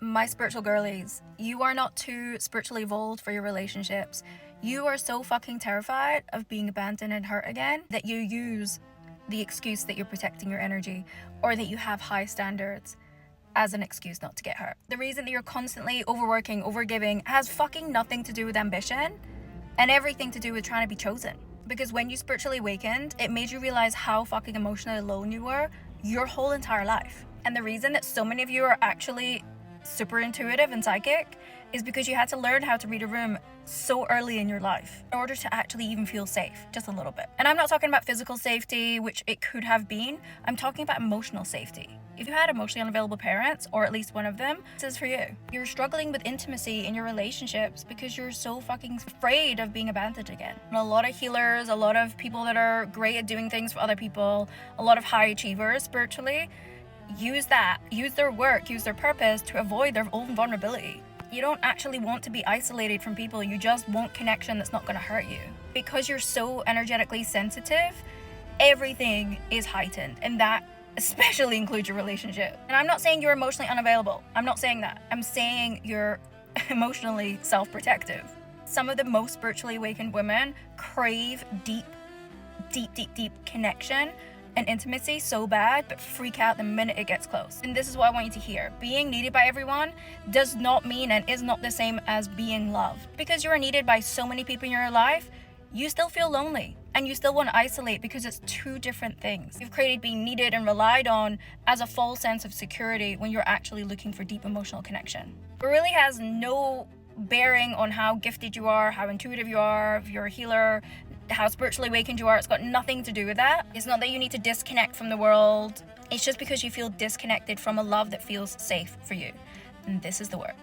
My spiritual girlies, you are not too spiritually evolved for your relationships. You are so fucking terrified of being abandoned and hurt again that you use the excuse that you're protecting your energy or that you have high standards as an excuse not to get hurt. The reason that you're constantly overworking, overgiving has fucking nothing to do with ambition and everything to do with trying to be chosen. Because when you spiritually awakened, it made you realize how fucking emotionally alone you were your whole entire life. And the reason that so many of you are actually super intuitive and psychic is because you had to learn how to read a room so early in your life in order to actually even feel safe, just a little bit. And I'm not talking about physical safety, which it could have been. I'm talking about emotional safety. If you had emotionally unavailable parents, or at least one of them, this is for you. You're struggling with intimacy in your relationships because you're so fucking afraid of being abandoned again. And a lot of healers, a lot of people that are great at doing things for other people, a lot of high achievers spiritually, use their work, use their purpose to avoid their own vulnerability. You don't actually want to be isolated from people, you just want connection that's not going to hurt you. Because you're so energetically sensitive, everything is heightened, and that especially includes your relationship. And I'm not saying you're emotionally unavailable. I'm not saying that. I'm saying you're emotionally self-protective. Some of the most spiritually awakened women crave deep connection and intimacy so bad, but freak out the minute it gets close. And this is what I want you to hear. Being needed by everyone does not mean and is not the same as being loved. Because you are needed by so many people in your life, you still feel lonely and you still want to isolate because it's two different things. You've created being needed and relied on as a false sense of security when you're actually looking for deep emotional connection. It really has no bearing on how gifted you are, how intuitive you are, if you're a healer, how spiritually awakened you are. It's got nothing to do with that. It's not that you need to disconnect from the world. It's just because you feel disconnected from a love that feels safe for you. And this is the work.